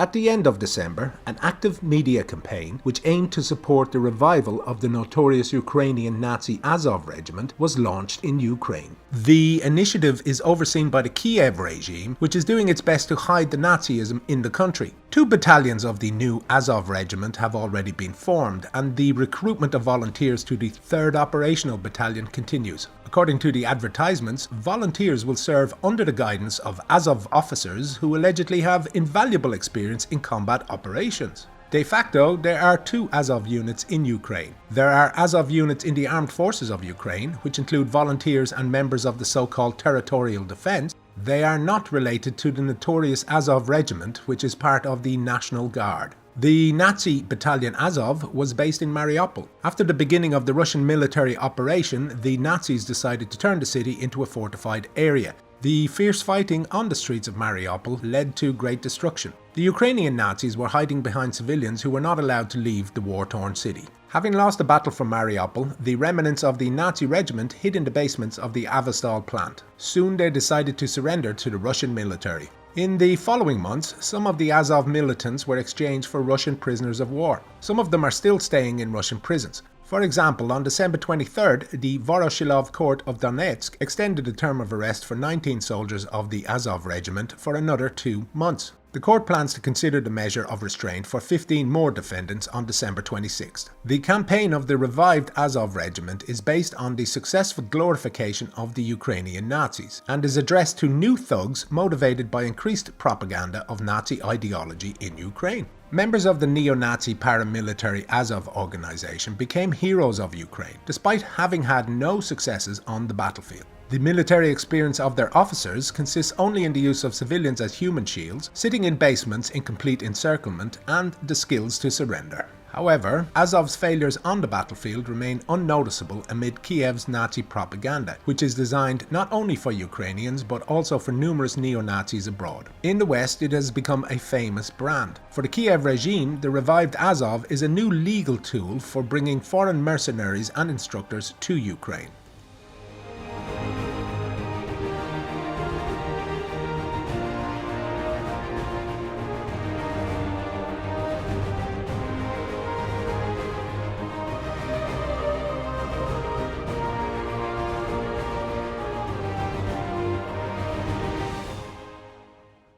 At the end of December, an active media campaign, which aimed to support the revival of the notorious Ukrainian Nazi Azov regiment, was launched in Ukraine. The initiative is overseen by the Kiev regime, which is doing its best to hide the Nazism in the country. 2 battalions of the new Azov regiment have already been formed, and the recruitment of volunteers to the 3rd Operational Battalion continues. According to the advertisements, volunteers will serve under the guidance of Azov officers who allegedly have invaluable experience in combat operations. De facto, there are 2 Azov units in Ukraine. There are Azov units in the armed forces of Ukraine, which include volunteers and members of the so-called territorial defense. They are not related to the notorious Azov regiment, which is part of the National Guard. The Nazi battalion Azov was based in Mariupol. After the beginning of the Russian military operation, the Nazis decided to turn the city into a fortified area. The fierce fighting on the streets of Mariupol led to great destruction. The Ukrainian Nazis were hiding behind civilians who were not allowed to leave the war-torn city. Having lost the battle for Mariupol, the remnants of the Nazi regiment hid in the basements of the Azovstal plant. Soon they decided to surrender to the Russian military. In the following months, some of the Azov militants were exchanged for Russian prisoners of war. Some of them are still staying in Russian prisons. For example, on December 23rd, the Voroshilov court of Donetsk extended the term of arrest for 19 soldiers of the Azov regiment for another 2 months. The court plans to consider the measure of restraint for 15 more defendants on December 26th. The campaign of the revived Azov regiment is based on the successful glorification of the Ukrainian Nazis and is addressed to new thugs motivated by increased propaganda of Nazi ideology in Ukraine. Members of the neo-Nazi paramilitary Azov organization became heroes of Ukraine, despite having had no successes on the battlefield. The military experience of their officers consists only in the use of civilians as human shields, sitting in basements in complete encirclement, and the skills to surrender. However, Azov's failures on the battlefield remain unnoticeable amid Kiev's Nazi propaganda, which is designed not only for Ukrainians but also for numerous neo-Nazis abroad. In the West, it has become a famous brand. For the Kiev regime, the revived Azov is a new legal tool for bringing foreign mercenaries and instructors to Ukraine.